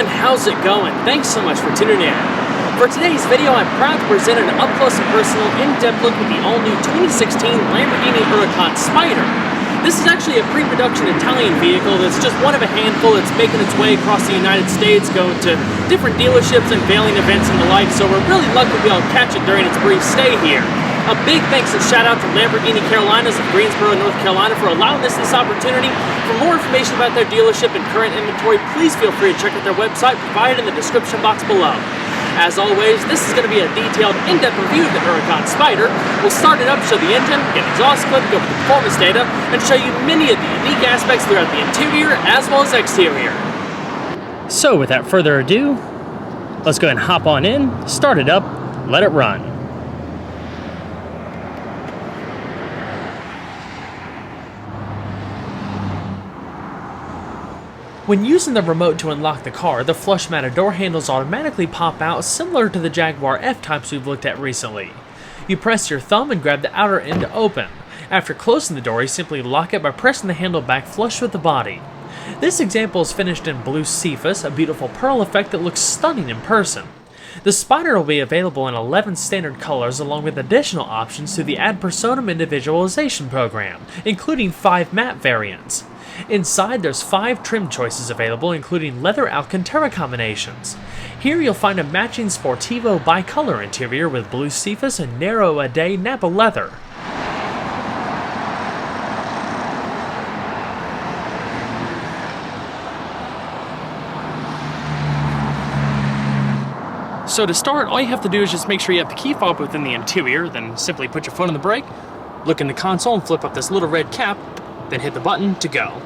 everyone, how's it going? Thanks so much for tuning in. For today's video, I'm proud to present an up-close and personal, in-depth look at the all-new 2016 Lamborghini Huracan Spyder. This is actually a pre-production Italian vehicle that's just one of a handful that's making its way across the United States, going to different dealerships, unveiling events and the like, so we're really lucky to be able to catch it during its brief stay here. A big thanks and shout out to Lamborghini Carolinas of Greensboro, North Carolina for allowing us this opportunity. For more information about their dealership and current inventory, please feel free to check out their website provided in the description box below. As always, this is going to be a detailed, in-depth review of the Huracan Spyder. We'll start it up, show the engine, get exhaust clip, go over the performance data, and show you many of the unique aspects throughout the interior as well as exterior. So without further ado, let's go ahead and hop on in, start it up, let it run. When using the remote to unlock the car, the flush-mounted door handles automatically pop out, similar to the Jaguar F-Types we've looked at recently. You press your thumb and grab the outer end to open. After closing the door, you simply lock it by pressing the handle back flush with the body. This example is finished in blue Cephas, a beautiful pearl effect that looks stunning in person. The Spyder will be available in 11 standard colors along with additional options through the Ad Personam individualization program, including 5 matte variants. Inside, there's 5 trim choices available, including leather Alcantara combinations. Here you'll find a matching Sportivo bicolor interior with blue Cephas and narrow Ade Napa leather. So to start, all you have to do is just make sure you have the key fob within the interior, then simply put your foot on the brake, look in the console and flip up this little red cap, then hit the button to go.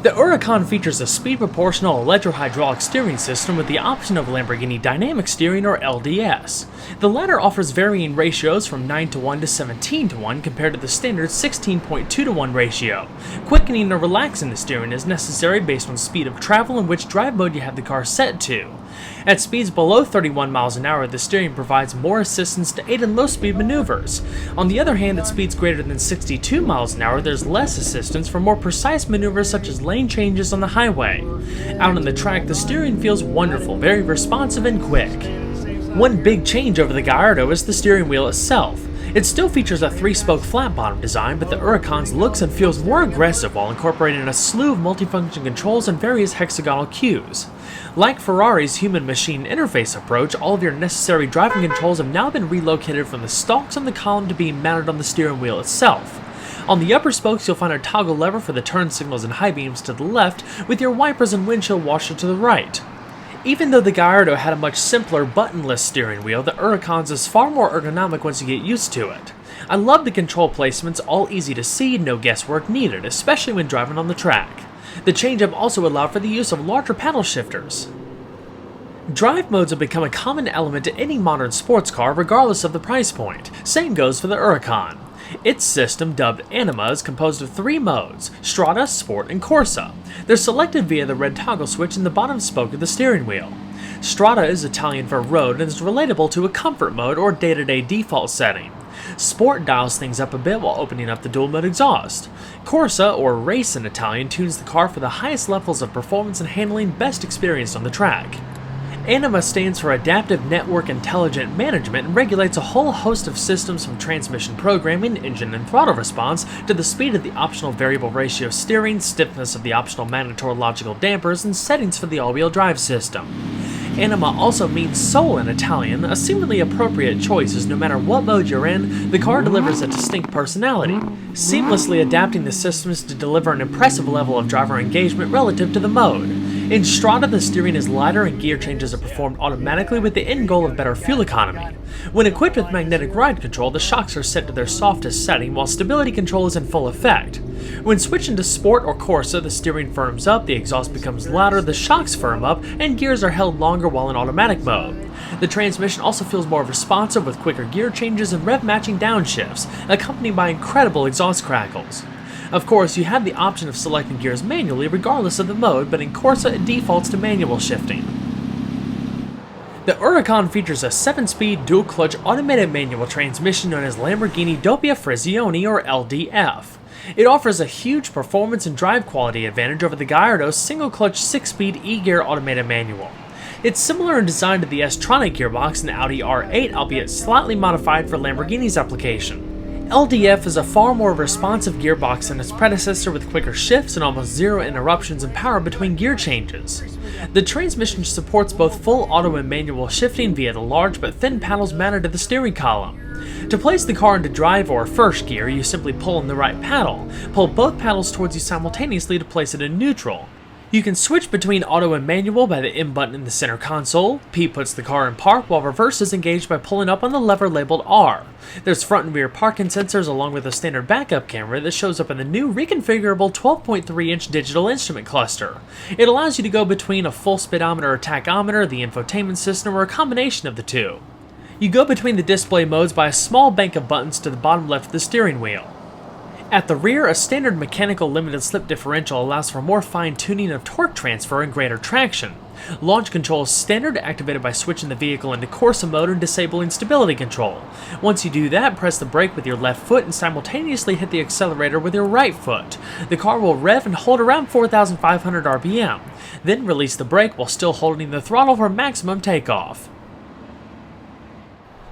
The Huracan features a speed-proportional electro-hydraulic steering system with the option of Lamborghini Dynamic Steering or LDS. The latter offers varying ratios from 9:1 to 17:1 compared to the standard 16.2:1 ratio. Quickening or relaxing the steering is necessary based on speed of travel and which drive mode you have the car set to. At speeds below 31 miles an hour, the steering provides more assistance to aid in low-speed maneuvers. On the other hand, at speeds greater than 62 miles an hour, there's less assistance for more precise maneuvers such as lane changes on the highway. Out on the track, the steering feels wonderful, very responsive and quick. One big change over the Gallardo is the steering wheel itself. It still features a 3-spoke flat-bottom design, but the Huracan's looks and feels more aggressive while incorporating a slew of multifunction controls and various hexagonal cues. Like Ferrari's human-machine interface approach, all of your necessary driving controls have now been relocated from the stalks on the column to being mounted on the steering wheel itself. On the upper spokes, you'll find a toggle lever for the turn signals and high beams to the left, with your wipers and windshield washer to the right. Even though the Gallardo had a much simpler buttonless steering wheel, the Huracan's is far more ergonomic once you get used to it. I love the control placements, all easy to see, no guesswork needed, especially when driving on the track. The change-up also allowed for the use of larger paddle shifters. Drive modes have become a common element to any modern sports car regardless of the price point. Same goes for the Huracan. Its system, dubbed Anima, is composed of 3 modes: Strada, Sport, and Corsa. They're selected via the red toggle switch in the bottom spoke of the steering wheel. Strada is Italian for road and is relatable to a comfort mode or day-to-day default setting. Sport dials things up a bit while opening up the dual-mode exhaust. Corsa, or Race in Italian, tunes the car for the highest levels of performance and handling best experienced on the track. Anima stands for Adaptive Network Intelligent Management and regulates a whole host of systems from transmission programming, engine and throttle response, to the speed of the optional variable ratio steering, stiffness of the optional magnetorological dampers, and settings for the all-wheel drive system. Anima also means soul in Italian, a seemingly appropriate choice as no matter what mode you're in, the car delivers a distinct personality, seamlessly adapting the systems to deliver an impressive level of driver engagement relative to the mode. In Strada, the steering is lighter and gear changes are performed automatically with the end goal of better fuel economy. When equipped with magnetic ride control, the shocks are set to their softest setting while stability control is in full effect. When switching to Sport or Corsa, the steering firms up, the exhaust becomes louder, the shocks firm up, and gears are held longer while in automatic mode. The transmission also feels more responsive with quicker gear changes and rev matching downshifts, accompanied by incredible exhaust crackles. Of course, you have the option of selecting gears manually regardless of the mode, but in Corsa it defaults to manual shifting. The Huracan features a 7-speed dual-clutch automated manual transmission known as Lamborghini Doppia Frizione or LDF. It offers a huge performance and drive quality advantage over the Gallardo's single-clutch 6-speed e-gear automated manual. It's similar in design to the S-tronic gearbox in the Audi R8, albeit slightly modified for Lamborghini's application. LDF is a far more responsive gearbox than its predecessor with quicker shifts and almost zero interruptions in power between gear changes. The transmission supports both full auto and manual shifting via the large but thin paddles mounted to the steering column. To place the car into drive or first gear, you simply pull in the right paddle. Pull both paddles towards you simultaneously to place it in neutral. You can switch between auto and manual by the M button in the center console. P puts the car in park, while reverse is engaged by pulling up on the lever labeled R. There's front and rear parking sensors along with a standard backup camera that shows up in the new reconfigurable 12.3-inch digital instrument cluster. It allows you to go between a full speedometer or tachometer, the infotainment system, or a combination of the two. You go between the display modes by a small bank of buttons to the bottom left of the steering wheel. At the rear, a standard mechanical limited slip differential allows for more fine-tuning of torque transfer and greater traction. Launch control is standard, activated by switching the vehicle into Corsa mode and disabling stability control. Once you do that, press the brake with your left foot and simultaneously hit the accelerator with your right foot. The car will rev and hold around 4,500 RPM, then release the brake while still holding the throttle for maximum takeoff.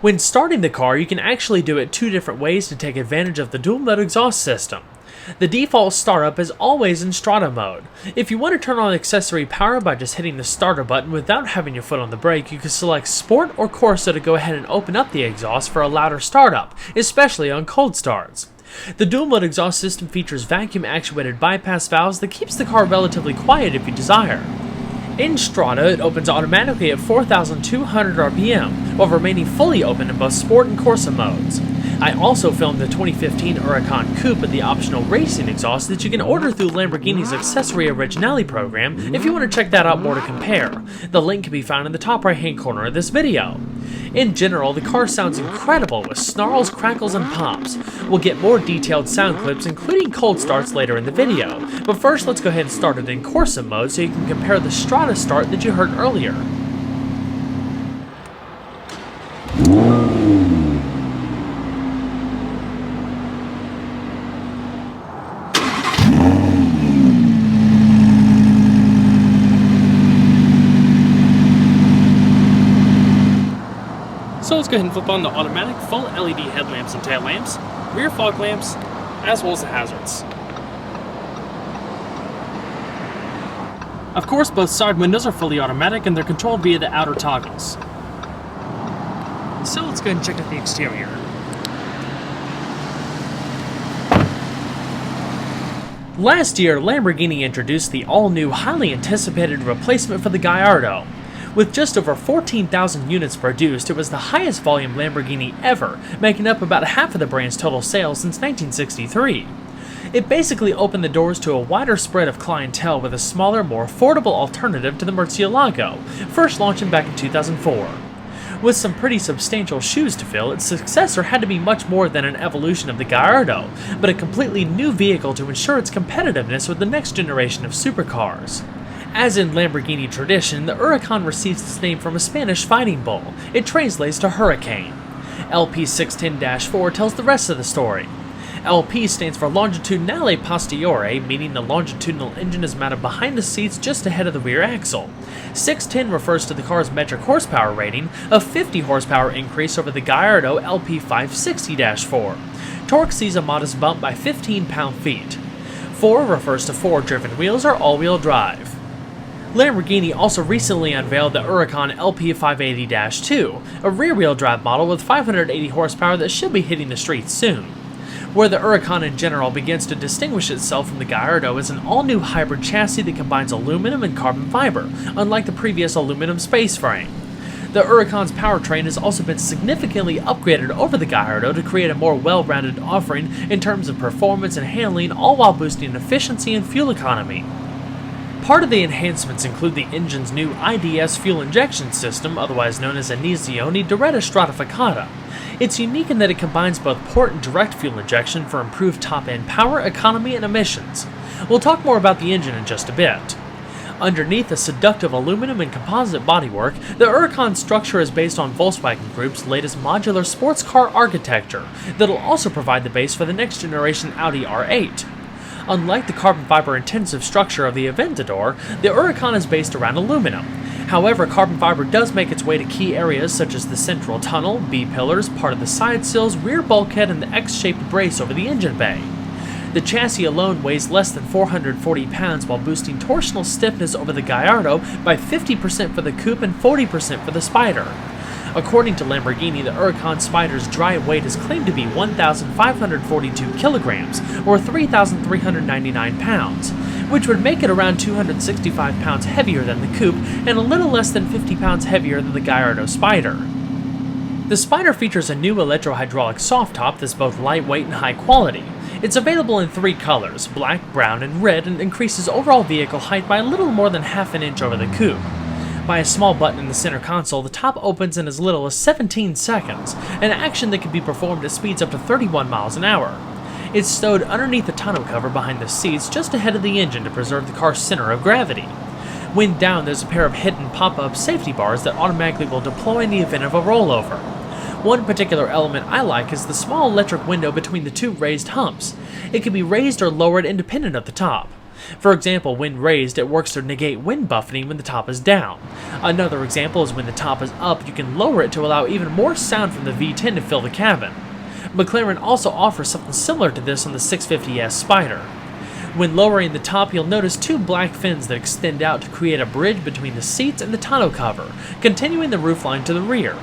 When starting the car, you can actually do it two different ways to take advantage of the dual-mode exhaust system. The default startup is always in Strada mode. If you want to turn on accessory power by just hitting the starter button without having your foot on the brake, you can select Sport or Corsa to go ahead and open up the exhaust for a louder startup, especially on cold starts. The dual-mode exhaust system features vacuum-actuated bypass valves that keeps the car relatively quiet if you desire. In Strada, it opens automatically at 4,200 RPM, while remaining fully open in both Sport and Corsa modes. I also filmed the 2015 Huracan Coupe with the optional racing exhaust that you can order through Lamborghini's Accessory Originale program if you want to check that out more to compare. The link can be found in the top right hand corner of this video. In general, the car sounds incredible with snarls, crackles, and pops. We'll get more detailed sound clips, including cold starts, later in the video. But first, let's go ahead and start it in Corsa mode so you can compare the Strada start that you heard earlier. So let's go ahead and flip on the automatic full LED headlamps and tail lamps, rear fog lamps, as well as the hazards. Of course, both side windows are fully automatic and they're controlled via the outer toggles. So let's go ahead and check out the exterior. Last year, Lamborghini introduced the all-new, highly anticipated replacement for the Gallardo. With just over 14,000 units produced, it was the highest volume Lamborghini ever, making up about half of the brand's total sales since 1963. It basically opened the doors to a wider spread of clientele with a smaller, more affordable alternative to the Murcielago, first launching back in 2004. With some pretty substantial shoes to fill, its successor had to be much more than an evolution of the Gallardo, but a completely new vehicle to ensure its competitiveness with the next generation of supercars. As in Lamborghini tradition, the Huracan receives its name from a Spanish fighting bull. It translates to Huracán. LP610-4 tells the rest of the story. LP stands for Longitudinale Posteriore, meaning the longitudinal engine is mounted behind the seats just ahead of the rear axle. 610 refers to the car's metric horsepower rating, a 50 horsepower increase over the Gallardo LP560-4. Torque sees a modest bump by 15 pound-feet. 4 refers to 4 driven wheels or all-wheel drive. Lamborghini also recently unveiled the Huracan LP580-2, a rear-wheel drive model with 580 horsepower that should be hitting the streets soon. Where the Huracan in general begins to distinguish itself from the Gallardo is an all-new hybrid chassis that combines aluminum and carbon fiber, unlike the previous aluminum space frame. The Huracan's powertrain has also been significantly upgraded over the Gallardo to create a more well-rounded offering in terms of performance and handling, all while boosting efficiency and fuel economy. Part of the enhancements include the engine's new IDS fuel injection system, otherwise known as Iniezione Diretta Stratificata. It's unique in that it combines both port and direct fuel injection for improved top-end power, economy, and emissions. We'll talk more about the engine in just a bit. Underneath the seductive aluminum and composite bodywork, the Huracan structure is based on Volkswagen Group's latest modular sports car architecture that'll also provide the base for the next generation Audi R8. Unlike the carbon fiber intensive structure of the Aventador, the Huracan is based around aluminum. However, carbon fiber does make its way to key areas such as the central tunnel, B-pillars, part of the side sills, rear bulkhead, and the X-shaped brace over the engine bay. The chassis alone weighs less than 440 pounds while boosting torsional stiffness over the Gallardo by 50% for the coupe and 40% for the Spyder. According to Lamborghini, the Huracan Spyder's dry weight is claimed to be 1,542 kilograms, or 3,399 pounds, which would make it around 265 pounds heavier than the coupe and a little less than 50 pounds heavier than the Gallardo Spyder. The Spyder features a new electro-hydraulic soft top that's both lightweight and high quality. It's available in 3 colors, black, brown, and red, and increases overall vehicle height by a little more than half an inch over the coupe. By a small button in the center console, the top opens in as little as 17 seconds, an action that can be performed at speeds up to 31 miles an hour. It's stowed underneath the tonneau cover behind the seats just ahead of the engine to preserve the car's center of gravity. When down, there's a pair of hidden pop-up safety bars that automatically will deploy in the event of a rollover. One particular element I like is the small electric window between the 2 raised humps. It can be raised or lowered independent of the top. For example, when raised, it works to negate wind buffeting when the top is down. Another example is when the top is up, you can lower it to allow even more sound from the V10 to fill the cabin. McLaren also offers something similar to this on the 650S Spyder. When lowering the top, you'll notice 2 black fins that extend out to create a bridge between the seats and the tonneau cover, continuing the roofline to the rear.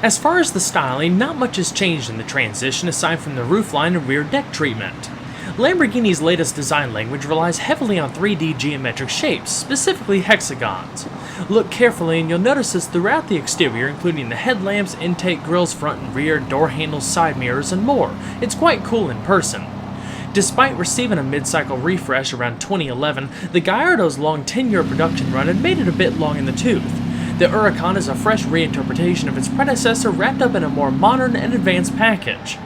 As far as the styling, not much has changed in the transition aside from the roofline and rear deck treatment. Lamborghini's latest design language relies heavily on 3D geometric shapes, specifically hexagons. Look carefully and you'll notice this throughout the exterior, including the headlamps, intake grills, front and rear, door handles, side mirrors, and more. It's quite cool in person. Despite receiving a mid-cycle refresh around 2011, the Gallardo's long 10-year production run had made it a bit long in the tooth. The Huracan is a fresh reinterpretation of its predecessor wrapped up in a more modern and advanced package.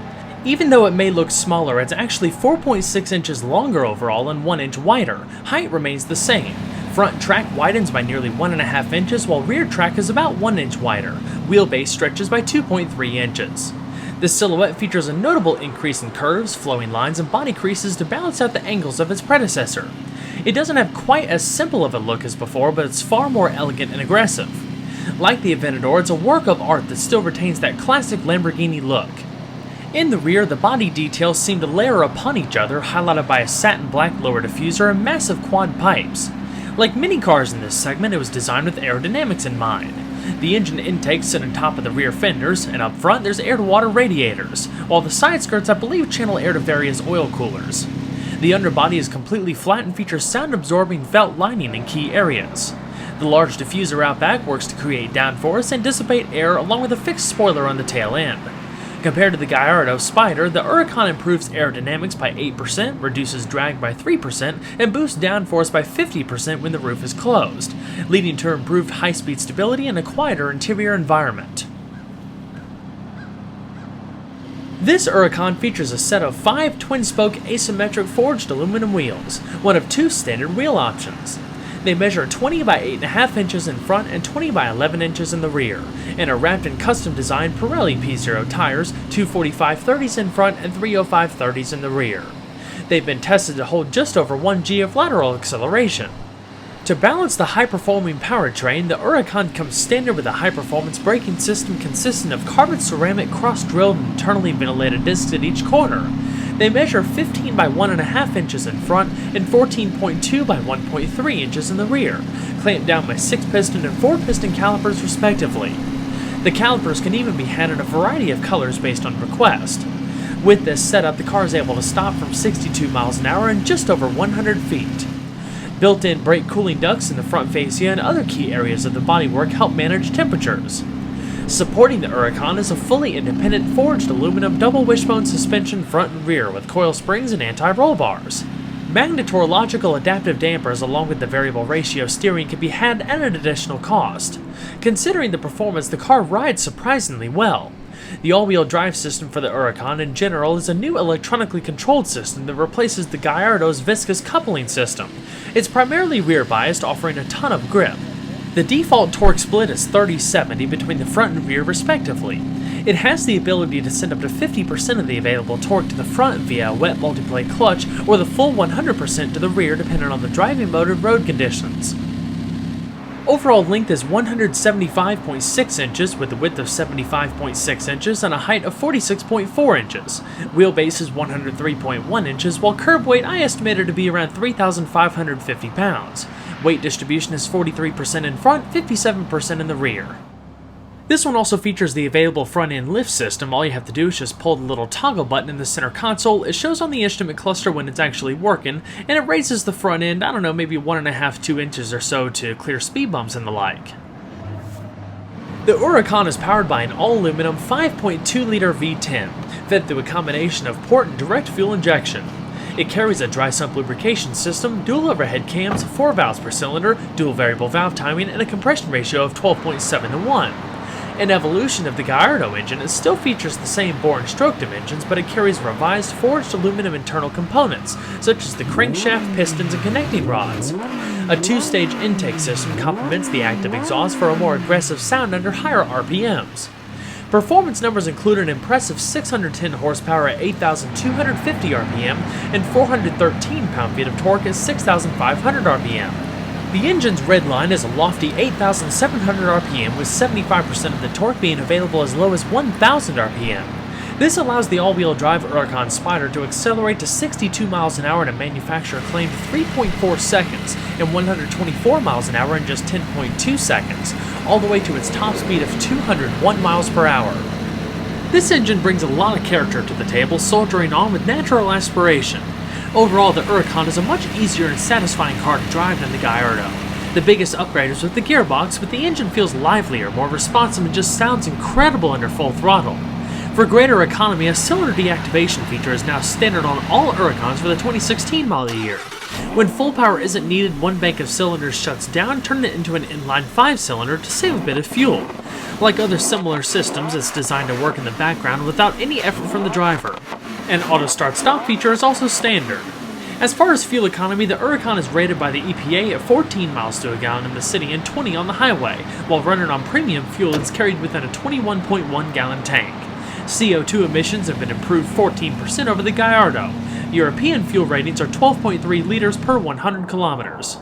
Even though it may look smaller, it's actually 4.6 inches longer overall and 1 inch wider. Height remains the same. Front track widens by nearly 1.5 inches, while rear track is about 1 inch wider. Wheelbase stretches by 2.3 inches. The silhouette features a notable increase in curves, flowing lines, and body creases to balance out the angles of its predecessor. It doesn't have quite as simple of a look as before, but it's far more elegant and aggressive. Like the Aventador, it's a work of art that still retains that classic Lamborghini look. In the rear, the body details seem to layer upon each other, highlighted by a satin black lower diffuser and massive quad pipes. Like many cars in this segment, it was designed with aerodynamics in mind. The engine intakes sit on top of the rear fenders, and up front there's air-to-water radiators, while the side skirts I believe channel air to various oil coolers. The underbody is completely flat and features sound-absorbing felt lining in key areas. The large diffuser out back works to create downforce and dissipate air along with a fixed spoiler on the tail end. Compared to the Gallardo Spyder, the Huracan improves aerodynamics by 8%, reduces drag by 3%, and boosts downforce by 50% when the roof is closed, leading to improved high-speed stability and a quieter interior environment. This Huracan features a set of 5 twin-spoke asymmetric forged aluminum wheels, one of 2 standard wheel options. They measure 20 by 8.5 inches in front and 20 by 11 inches in the rear, and are wrapped in custom-designed Pirelli P0 tires, 245/30s in front and 305/30s in the rear. They've been tested to hold just over 1 G of lateral acceleration. To balance the high-performing powertrain, the Huracan comes standard with a high-performance braking system consisting of carbon ceramic cross-drilled and internally ventilated discs at each corner. They measure 15 by 1.5 inches in front and 14.2 by 1.3 inches in the rear, clamped down by 6-piston and 4-piston calipers respectively. The calipers can even be had in a variety of colors based on request. With this setup, the car is able to stop from 62 miles an hour in just over 100 feet. Built-in brake cooling ducts in the front fascia and other key areas of the bodywork help manage temperatures. Supporting the Huracan is a fully independent forged aluminum double wishbone suspension front and rear with coil springs and anti-roll bars. Magnetorological adaptive dampers along with the variable ratio steering can be had at an additional cost. Considering the performance, the car rides surprisingly well. The all-wheel drive system for the Huracan in general is a new electronically controlled system that replaces the Gallardo's viscous coupling system. It's primarily rear-biased, offering a ton of grip. The default torque split is 30-70 between the front and rear respectively. It has the ability to send up to 50% of the available torque to the front via a wet multiplay clutch, or the full 100% to the rear depending on the driving mode and road conditions. Overall length is 175.6 inches with a width of 75.6 inches and a height of 46.4 inches. Wheelbase is 103.1 inches, while curb weight I estimated to be around 3,550 pounds. Weight distribution is 43% in front, 57% in the rear. This one also features the available front-end lift system. All you have to do is just pull the little toggle button in the center console. It shows on the instrument cluster when it's actually working, and it raises the front end, I don't know, maybe 1.5–2 inches or so to clear speed bumps and the like. The Huracan is powered by an all-aluminum 5.2-liter V10, fed through a combination of port and direct fuel injection. It carries a dry sump lubrication system, dual overhead cams, 4 valves per cylinder, dual variable valve timing, and a compression ratio of 12.7:1. An evolution of the Gallardo engine, it still features the same bore and stroke dimensions, but it carries revised forged aluminum internal components, such as the crankshaft, pistons, and connecting rods. A 2-stage intake system complements the active exhaust for a more aggressive sound under higher RPMs. Performance numbers include an impressive 610 horsepower at 8,250 RPM and 413 pound-feet of torque at 6,500 RPM. The engine's red line is a lofty 8,700 RPM with 75% of the torque being available as low as 1,000 RPM. This allows the all-wheel drive Huracan Spyder to accelerate to 62 miles an hour in a manufacturer-claimed 3.4 seconds and 124 miles an hour in just 10.2 seconds, all the way to its top speed of 201 miles per hour. This engine brings a lot of character to the table, soldiering on with natural aspiration. Overall, the Huracan is a much easier and satisfying car to drive than the Gallardo. The biggest upgrade is with the gearbox, but the engine feels livelier, more responsive, and just sounds incredible under full throttle. For greater economy, a cylinder deactivation feature is now standard on all Huracans for the 2016 model year. When full power isn't needed, one bank of cylinders shuts down, turning it into an inline 5-cylinder to save a bit of fuel. Like other similar systems, it's designed to work in the background without any effort from the driver. An auto start-stop feature is also standard. As far as fuel economy, the Huracan is rated by the EPA at 14 miles to a gallon in the city and 20 on the highway, while running on premium fuel it's carried within a 21.1 gallon tank. CO2 emissions have been improved 14% over the Gallardo. European fuel ratings are 12.3 liters per 100 kilometers.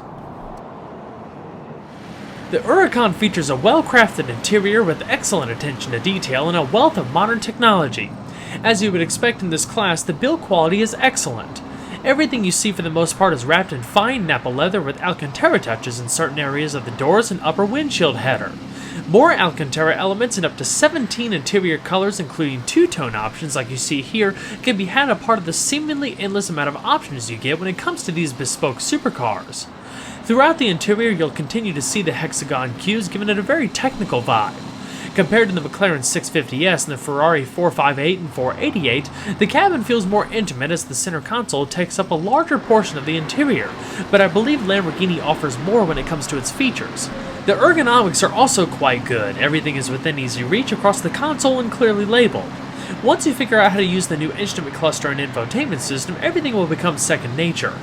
The Huracan features a well-crafted interior with excellent attention to detail and a wealth of modern technology. As you would expect in this class, the build quality is excellent. Everything you see for the most part is wrapped in fine Napa leather with Alcantara touches in certain areas of the doors and upper windshield header. More Alcantara elements in up to 17 interior colors, including two-tone options like you see here, can be had a part of the seemingly endless amount of options you get when it comes to these bespoke supercars. Throughout the interior, you'll continue to see the hexagon cues, giving it a very technical vibe. Compared to the McLaren 650S and the Ferrari 458 and 488, the cabin feels more intimate as the center console takes up a larger portion of the interior, but I believe Lamborghini offers more when it comes to its features. The ergonomics are also quite good. Everything is within easy reach across the console and clearly labeled. Once you figure out how to use the new instrument cluster and infotainment system, everything will become second nature.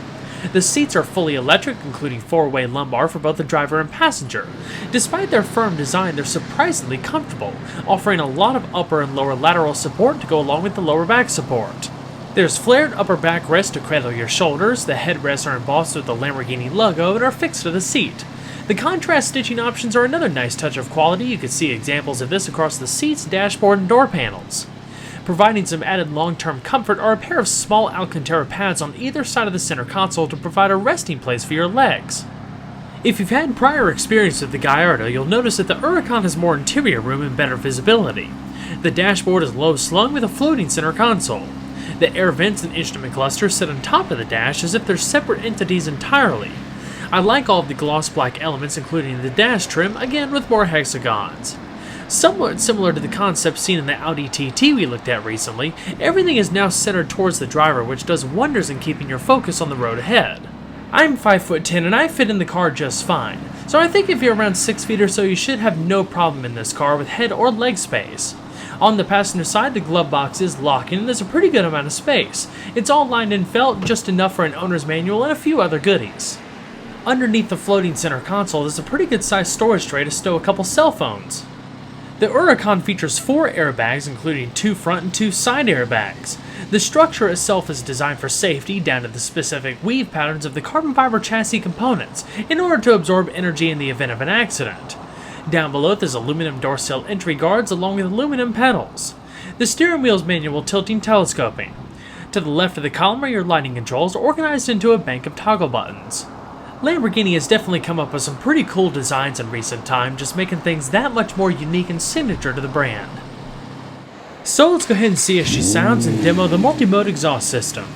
The seats are fully electric, including 4-way lumbar for both the driver and passenger. Despite their firm design, they're surprisingly comfortable, offering a lot of upper and lower lateral support to go along with the lower back support. There's flared upper backrest to cradle your shoulders. The headrests are embossed with the Lamborghini logo and are fixed to the seat. The contrast stitching options are another nice touch of quality. You can see examples of this across the seats, dashboard, and door panels. Providing some added long-term comfort are a pair of small Alcantara pads on either side of the center console to provide a resting place for your legs. If you've had prior experience with the Gallardo, you'll notice that the Huracan has more interior room and better visibility. The dashboard is low slung with a floating center console. The air vents and instrument clusters sit on top of the dash as if they're separate entities entirely. I like all of the gloss black elements, including the dash trim, again with more hexagons. Somewhat similar to the concept seen in the Audi TT we looked at recently, everything is now centered towards the driver, which does wonders in keeping your focus on the road ahead. I'm 5'10" and I fit in the car just fine, so I think if you're around 6 feet or so you should have no problem in this car with head or leg space. On the passenger side, the glove box is locking and there's a pretty good amount of space. It's all lined in felt, just enough for an owner's manual and a few other goodies. Underneath the floating center console, there's a pretty good sized storage tray to stow a couple cell phones. The Huracan features 4 airbags, including 2 front and 2 side airbags. The structure itself is designed for safety down to the specific weave patterns of the carbon fiber chassis components in order to absorb energy in the event of an accident. Down below there's aluminum door sill entry guards along with aluminum pedals. The steering wheel is manual tilting telescoping. To the left of the column are your lighting controls organized into a bank of toggle buttons. Lamborghini has definitely come up with some pretty cool designs in recent time, just making things that much more unique and signature to the brand. So let's go ahead and see as she sounds and demo the multi-mode exhaust system.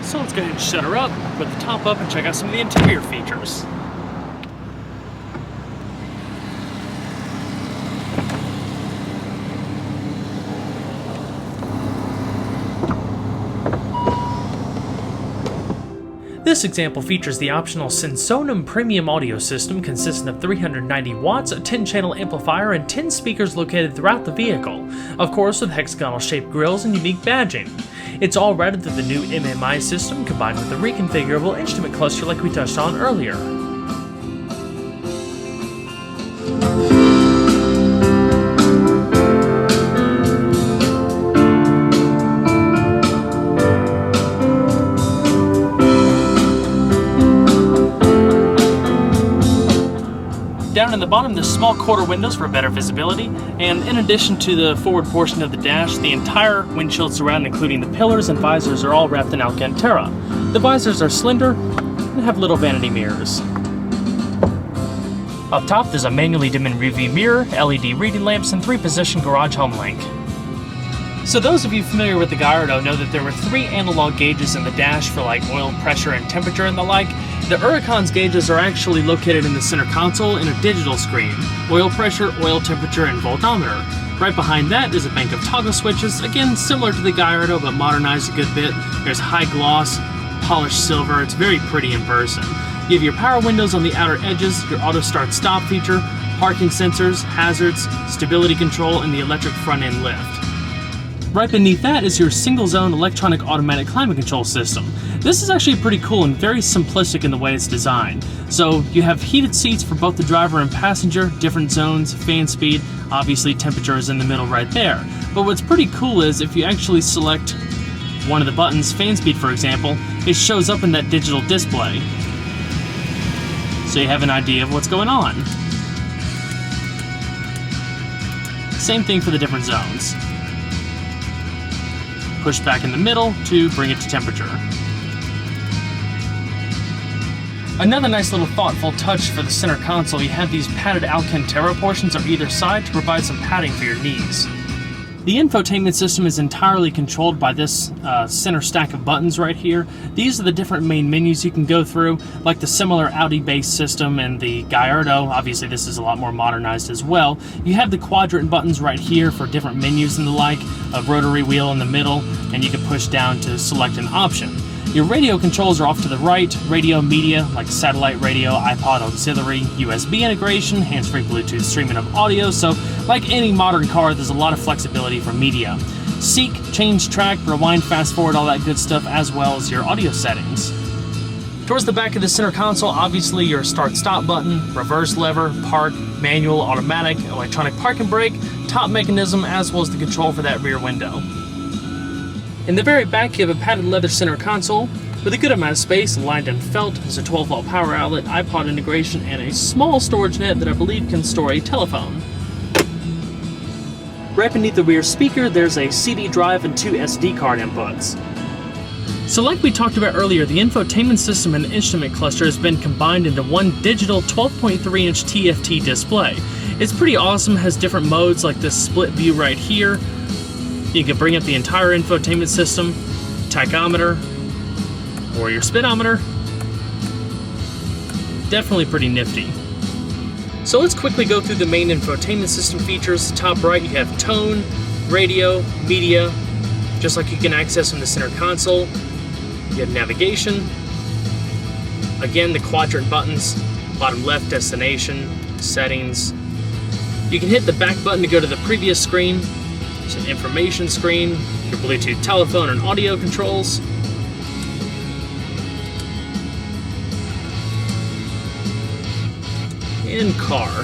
So let's go ahead and shut her up, put the top up, and check out some of the interior features. This example features the optional Sensonum premium audio system consisting of 390 watts, a 10-channel amplifier, and 10 speakers located throughout the vehicle, of course with hexagonal-shaped grills and unique badging. It's all routed through the new MMI system combined with the reconfigurable instrument cluster like we touched on earlier. Down in the bottom, there's small quarter windows for better visibility, and in addition to the forward portion of the dash, the entire windshield surround, including the pillars and visors, are all wrapped in Alcantara. The visors are slender and have little vanity mirrors. Up top, there's a manually dimming rearview mirror, LED reading lamps, and 3-position garage home link. So those of you familiar with the Gallardo know that there were 3 analog gauges in the dash for like oil pressure and temperature and the like. The Huracan's gauges are actually located in the center console in a digital screen. Oil pressure, oil temperature, and voltometer. Right behind that is a bank of toggle switches, again similar to the Gallardo but modernized a good bit. There's high gloss, polished silver, it's very pretty in person. You have your power windows on the outer edges, your auto start stop feature, parking sensors, hazards, stability control, and the electric front end lift. Right beneath that is your single-zone electronic automatic climate control system. This is actually pretty cool and very simplistic in the way it's designed. So you have heated seats for both the driver and passenger, different zones, fan speed, obviously temperature is in the middle right there. But what's pretty cool is if you actually select one of the buttons, fan speed for example, it shows up in that digital display. So you have an idea of what's going on. Same thing for the different zones. Push back in the middle to bring it to temperature. Another nice little thoughtful touch for the center console, you have these padded Alcantara portions on either side to provide some padding for your knees. The infotainment system is entirely controlled by this center stack of buttons right here. These are the different main menus you can go through, like the similar Audi-based system and the Gallardo. Obviously this is a lot more modernized as well. You have the quadrant buttons right here for different menus and the like, a rotary wheel in the middle, and you can push down to select an option. Your radio controls are off to the right, radio media like satellite radio, iPod auxiliary, USB integration, hands-free Bluetooth streaming of audio, so like any modern car, there's a lot of flexibility for media. Seek, change track, rewind, fast forward, all that good stuff, as well as your audio settings. Towards the back of the center console, obviously your start-stop button, reverse lever, park, manual, automatic, electronic park and brake, top mechanism, as well as the control for that rear window. In the very back, you have a padded leather center console with a good amount of space lined in felt. There's a 12-volt power outlet, iPod integration, and a small storage net that I believe can store a telephone. Right beneath the rear speaker, there's a CD drive and 2 SD card inputs. So like we talked about earlier, the infotainment system and instrument cluster has been combined into one digital 12.3-inch TFT display. It's pretty awesome, has different modes like this split view right here. You can bring up the entire infotainment system, tachometer, or your speedometer. Definitely pretty nifty. So let's quickly go through the main infotainment system features. Top right, you have tone, radio, media, just like you can access from the center console. You have navigation. Again, the quadrant buttons, bottom left, destination, settings. You can hit the back button to go to the previous screen. There's an information screen, your Bluetooth telephone and audio controls. And car.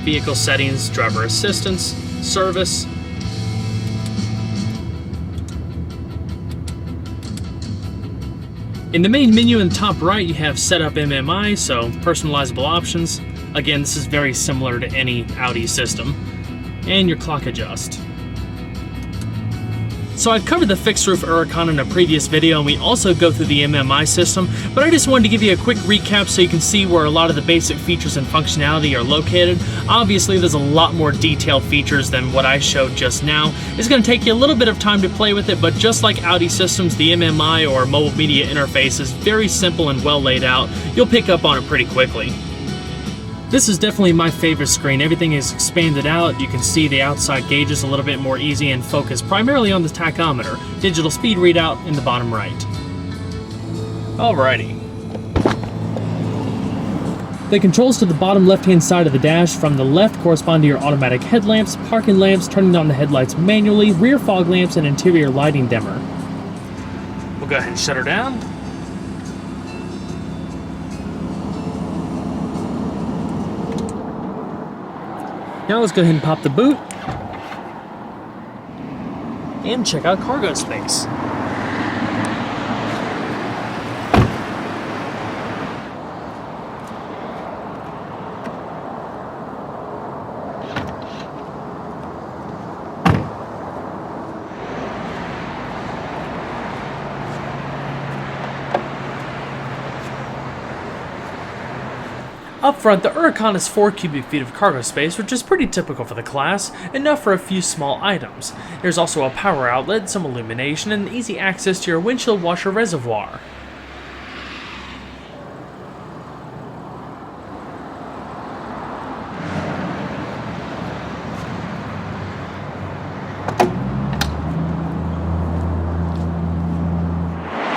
Vehicle settings, driver assistance, service. In the main menu in the top right, you have Setup MMI, so personalizable options. Again, this is very similar to any Audi system. And your clock adjust. So I've covered the fixed roof Huracan in a previous video, and we also go through the MMI system, but I just wanted to give you a quick recap so you can see where a lot of the basic features and functionality are located. Obviously there's a lot more detailed features than what I showed just now. It's going to take you a little bit of time to play with it, but just like Audi systems, the MMI or mobile media interface is very simple and well laid out. You'll pick up on it pretty quickly. This is definitely my favorite screen. Everything is expanded out. You can see the outside gauges a little bit more easy and focus primarily on the tachometer. Digital speed readout in the bottom right. Alrighty. The controls to the bottom left-hand side of the dash from the left correspond to your automatic headlamps, parking lamps, turning on the headlights manually, rear fog lamps, and interior lighting dimmer. We'll go ahead and shut her down. Now let's go ahead and pop the boot and check out cargo space. Up front, the Huracan has 4 cubic feet of cargo space, which is pretty typical for the class, enough for a few small items. There's also a power outlet, some illumination, and easy access to your windshield washer reservoir.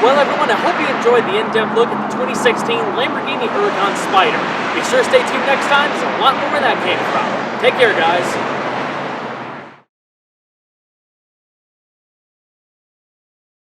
Well everyone, I hope you enjoyed the in-depth look at the 2016 Lamborghini Huracan Spyder. Be sure to stay tuned next time, there's a lot more where that came from. Take care guys.